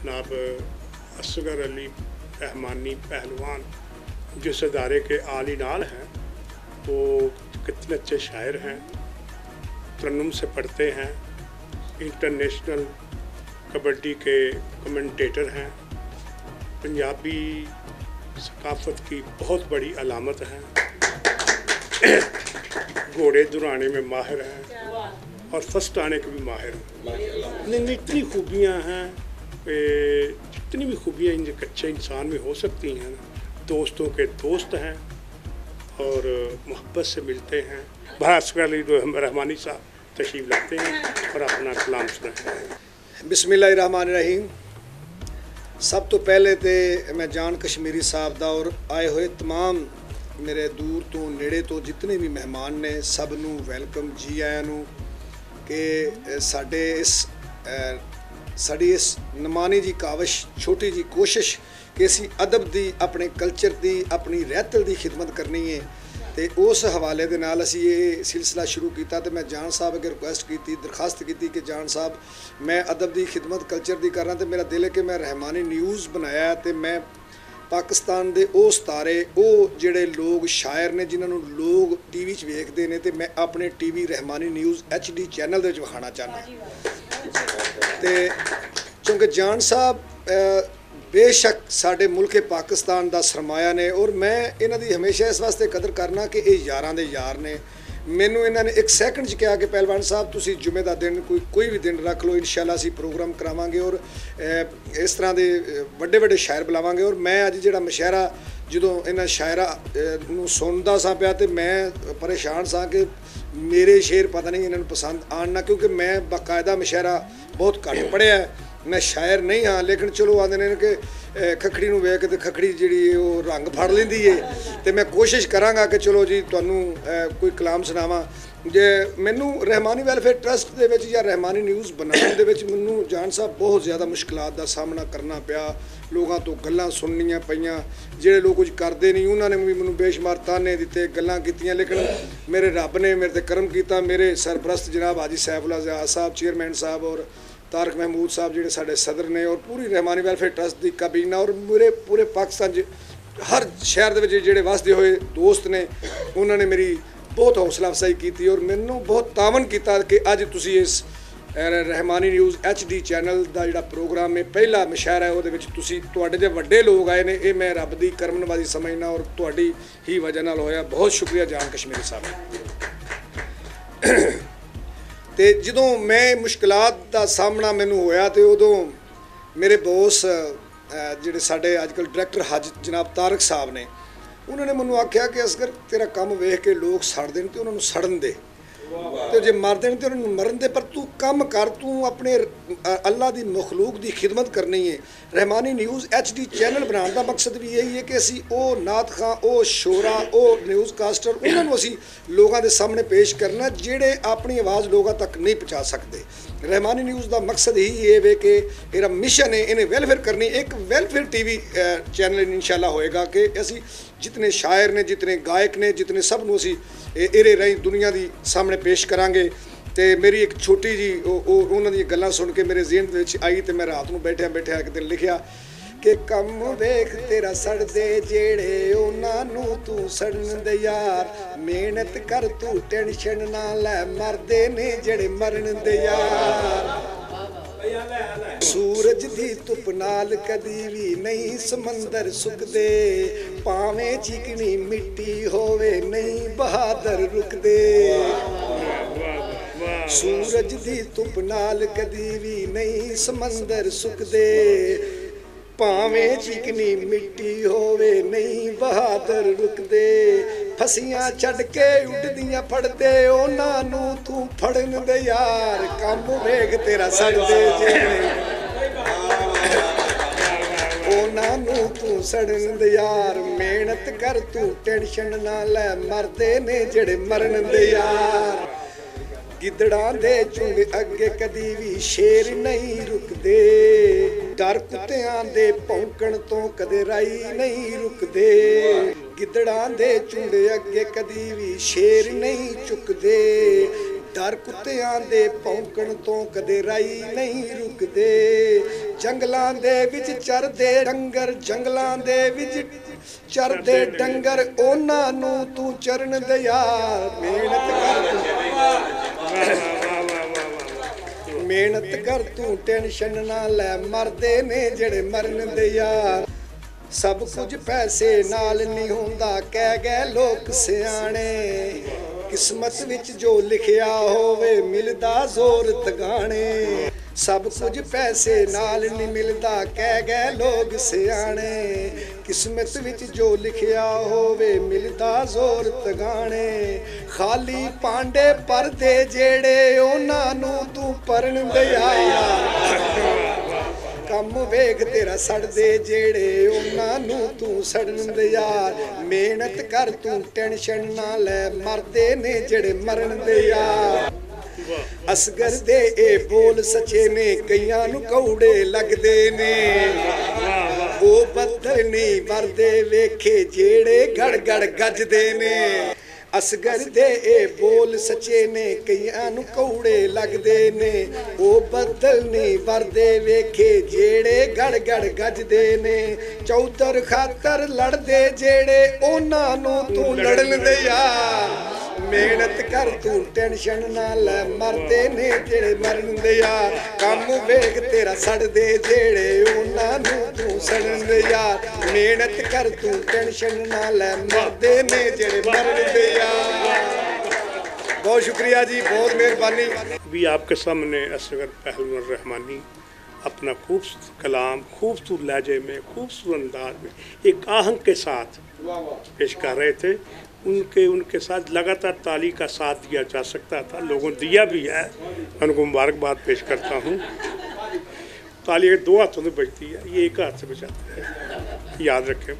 जनाब असगर अली रहमानी पहलवान जिस अदारे के आली नाल हैं, वो कितने अच्छे शायर हैं, तरन्नुम से पढ़ते हैं, इंटरनेशनल कबड्डी के कमेंटेटर हैं, पंजाबी सकाफ़त की बहुत बड़ी अलामत हैं, घोड़े दुराने में माहिर हैं और फर्स्ट आने के भी माहिर हैं। इतनी खूबियाँ हैं, जितनी भी खूबियाँ इन कच्चे इंसान में हो सकती हैं, दोस्तों के दोस्त हैं और मोहब्बत से मिलते हैं। असगर अली रहमानी साहब तशरीफ़ लाते हैं और अपना कलाम सुनाते। बिस्मिल्लाहिर्रहमानिर्रहीम। सब तो पहले तो मैं जान कश्मीरी साहब दा और आए हुए तमाम मेरे दूर तो नेड़े तो जितने भी मेहमान ने सब नूं वैलकम जी आयां नूं कि साड़ी इस नमानी जी काविश छोटी जी कोशिश कि असी अदब दी अपने कल्चर दी अपनी रहतल दी खिदमत करनी है, तो उस हवाले दे नाल असी ये सिलसिला शुरू किया। तो मैं जान साहब अगर रिक्वेस्ट की दरखास्त की कि जान साहब मैं अदब दी खिदमत कल्चर दी कर रहा, तो मेरा दिल है कि मैं रहमानी न्यूज़ बनाया तो मैं पाकिस्तान दे ओ सितारे ओ जिहड़े लोग शायर ने जिन्होंने लोग टीवी च वेखदे ने, तो मैं अपने TV Rahmani news HD channel दे विच विखाना चाहना। तो क्योंकि जान साहब बेशक साडे मुल्क पाकिस्तान दा सरमाया ने और मैं इन्हां दी हमेशा इस वास्ते कदर करना कि ये यारां दे यार ने। मैनू इन्होंने एक सैकंड च कहा कि पहलवान साहब तुसी जुमे का दिन कोई भी दिन रख लो, इंशाअल्लाह असी प्रोग्राम करावांगे और इस तरह के वड्डे वड्डे शायर बुलावांगे। और मैं अज जिहड़ा मुशायरा जदों इन्हां शायरा नूं सुनदा सा पिया तो मैं परेशान सा कि मेरे शेर पता नहीं इन्हां नूं पसंद आना, क्योंकि मैं बाकायदा मुशायरा बहुत घट पढ़िया, मैं शायर नहीं हाँ, लेकिन चलो आंदे ने कि खखड़ी नूं वेख के खखड़ी जिहड़ी वो रंग फड़ लैंदी है, तो मैं कोशिश करांगा कि चलो जी तुहानूं कोई कलाम सुनावां। जे मैनू रहमानी वैलफेयर ट्रस्ट दे विच या रहमानी न्यूज़ बनाने दे विच मैनू जान साहब बहुत ज़्यादा मुश्किलात दा सामना करना पिया, लोगों तो गल्लां सुननियां पईयां, जिहड़े लोग कुछ करदे नहीं उन्होंने भी मैनू बेशुमार ताने दिते गल्लां कीतियां, लेकिन मेरे रब ने मेरे ते करम कीता। मेरे सरपरस्त जनाब हाजी सैफुल्ला ज़िया साहब चेयरमैन साहब और तारक महमूद साहब जिहड़े साडे सदर ने और पूरी रहमानी वैलफेयर ट्रस्ट की काबीना और मेरे पूरे पाकिस्तान हर शहर दे जिहड़े वसदे होए दोस्त ने, उन्होंने मेरी बहुत हौसला अफजाई की और मैनू बहुत तावन किया कि अज तुसी इस रहमानी न्यूज़ HD चैनल का जिहड़ा प्रोग्राम है पहला मुशायरा है, वो तुहाडे जे वड्डे लोग आए ने, ये मैं रब दी करम नवाजी समझना और तुहाडी ही वजह नाल होया। बहुत शुक्रिया जान कश्मीरी साहब। तो जदों मैं मुश्किलात का सामना मैनू होया तो उदों मेरे बॉस जिहड़े साडे अजकल डायरैक्टर हज जनाब तारक साहब ने, उन्होंने मैनू आख्या कि असगर तेरा काम वेख के लोग सड़ देन तो उन्होंने सड़न दे, तो जे मर देन तो उन्होंने मरन दे, पर तू कम कर, तू अपने अल्लाह की मखलूक की खिदमत करनी है। रहमानी न्यूज़ HD चैनल बनाने का मकसद भी यही है कि असी ओ नात खां ओ शोरा ओ न्यूज़ कास्टर उन्होंने असी लोगों के सामने पेश करना जिहड़े अपनी आवाज़ लोगों तक नहीं पहुँचा सकते। रहमानी न्यूज़ का मकसद ही ये वे कि मेरा मिशन है इन्हें वेलफेयर करनी, एक वेलफेयर TV चैनल इंशाल्लाह होएगा कि असी जितने शायर ने जितने गायक ने जितने सब नूं असी इहदे राहीं दुनिया की सामने पेश करांगे। तो मेरी एक छोटी जी उन्हां दी गल्लां सुन के मेरे ज़हन विच आई, तो मैं रात नूं बैठिया बैठिया एक दिन लिखिया कि कम वेख तेरा सड़दे जेड़े उन्हां नूं तू सड़न दे यार, मेहनत कर तू टेंशन ना लै मरदे ने जेड़े मरन दे यार। सूरज दी धुप नाल कदी भी नहीं समंदर सुकदे, भावें चिकनी मिट्टी होवे नहीं बहादुर रुकदे। सूरज दी धुप नाल कदी भी नहीं समंदर सुकदे, भावें चिकनी मिट्टी होवे नहीं बहादुर रुकदे। फसियां छड़ के उड़दियां फड़दे उन्हां नूं तू फड़न दे यार, कम वेख तेरा सड़दे जेड़े उन्हां नूं तू सड़न दे यार, मेहनत कर तू टेंशन ना लै मरदे ने जेड़े मरन दे यार। गिदड़ां दे झुंड अगे कदी भी शेर नहीं रुकदे, डर कुत्तियां दे भौंकण तो कदे राई नहीं रुकदे। गिदड़ां दे झुंड अगे कदी भी शेर नहीं चुकदे, ਡਰ ਕੁੱਤਿਆਂ ਦੇ ਭੌਂਕਣ ਤੋਂ ਕਦੇ ਰਾਈ ਨਹੀਂ ਰੁਕਦੇ। ਜੰਗਲਾਂ ਦੇ ਵਿੱਚ ਚਰਦੇ ਡੰਗਰ, ਜੰਗਲਾਂ ਦੇ ਵਿੱਚ ਚਰਦੇ ਡੰਗਰ, ਉਹਨਾਂ ਨੂੰ ਤੂੰ ਚਰਨ ਦਿਆ। ਮਿਹਨਤ ਕਰ ਮਿਹਨਤ ਕਰ ਤੂੰ, ਟੈਨਸ਼ਨ ਨਾ ਲੈ, ਮਰਦੇ ਨੇ ਜਿਹੜੇ ਮਰਨ ਦੇ ਯਾਰ। ਸਭ ਕੁਝ ਪੈਸੇ ਨਾਲ ਨਹੀਂ ਹੁੰਦਾ, ਕਹਿ ਗਏ ਲੋਕ ਸਿਆਣੇ। ਕਿਸਮਤ ਵਿੱਚ ਜੋ ਲਿਖਿਆ ਹੋਵੇ ਮਿਲਦਾ ਜ਼ੋਰ ਤਗਾਣੇ। ਸਭ ਕੁਝ ਪੈਸੇ ਨਾਲ ਨਹੀਂ ਮਿਲਦਾ, ਕਹਿ ਗਏ ਲੋਕ ਸਿਆਣੇ। ਕਿਸਮਤ ਵਿੱਚ ਜੋ ਲਿਖਿਆ ਹੋਵੇ ਮਿਲਦਾ ਜ਼ੋਰ ਤਗਾਣੇ। ਖਾਲੀ ਭਾਂਡੇ ਭਰਦੇ ਜਿਹੜੇ, ਉਹਨਾਂ ਨੂੰ ਤੂੰ ਭਰਨ ਦਿਆ। ਕੰਮ ਵੇਖ ਤੇਰਾ ਸੜਦੇ ਜਿਹੜੇ, ਉਹਨਾਂ ਨੂੰ ਤੂੰ ਸੜਨ ਦੇ ਯਾਰ। ਮਿਹਨਤ ਕਰ ਤੂੰ, ਟੈਨਸ਼ਨ ਨਾ ਲੈ, ਮਰਦੇ ਨੇ ਜਿਹੜੇ ਮਰਨ ਦੇ ਯਾਰ। ਅਸਗਰ ਦੇ ਇਹ ਬੋਲ ਸੱਚੇ ਨੇ, ਕਈਆਂ ਨੂੰ ਕੌੜੇ ਲੱਗਦੇ ਨੇ। ਉਹ ਬੱਦਲ ਨਹੀਂ ਵਰਦੇ ਵੇਖੇ ਜਿਹੜੇ ਗੜ ਗੜ ਗੱਜਦੇ ਨੇ। ਅਸਗਰ ਦੇ ਇਹ ਬੋਲ ਸੱਚੇ ਨੇ, ਕਈਆਂ ਨੂੰ ਕੌੜੇ ਲੱਗਦੇ ਨੇ। ਉਹ ਬੱਦਲ ਨਹੀਂ ਵਰਦੇ ਵੇਖੇ ਜਿਹੜੇ ਗੜ ਗੜ ਗੱਜਦੇ ਨੇ। ਚੌਧਰ ਖਾਤਰ ਲੜਦੇ ਜਿਹੜੇ, ਉਹਨਾਂ ਨੂੰ ਤੂੰ ਲੜਨ ਦੇ ਯਾਰ। ਮਿਹਨਤ ਕਰ ਤੂੰ, ਟੈਨਸ਼ਨ ਨਾ ਲੈ, ਮਰਦੇ ਨੇ ਜਿਹੜੇ ਮਰਨ ਦੇ ਯਾਰ। ਕੰਮ ਵੇਖ ਤੇਰਾ ਸੜਦੇ ਜਿਹੜੇ, ਉਹਨਾਂ ਨੂੰ ਤੂੰ ਸੜਨ ਦੇ ਯਾਰ। ਮਿਹਨਤ ਕਰ ਤੂੰ, ਟੈਨਸ਼ਨ ਨਾ ਲੈ, ਮਰਦੇ ਨੇ ਜਿਹੜੇ ਮਰਨ ਦੇ ਯਾਰ। बहुत शुक्रिया जी, बहुत मेहरबानी। भी आपके सामने असगर पहलवान रहमानी अपना खूबसूरत कलाम, खूबसूरत लहजे में, खूबसूरत अंदाज में, एक आहंग के साथ पेश कर रहे थे। उनके साथ लगातार ताली का साथ दिया जा सकता था, लोगों ने दिया भी है, उनको मुबारकबाद पेश करता हूँ। ताली दो हाथों से बजती है, ये एक हाथ से बजाते हैं, याद रखें।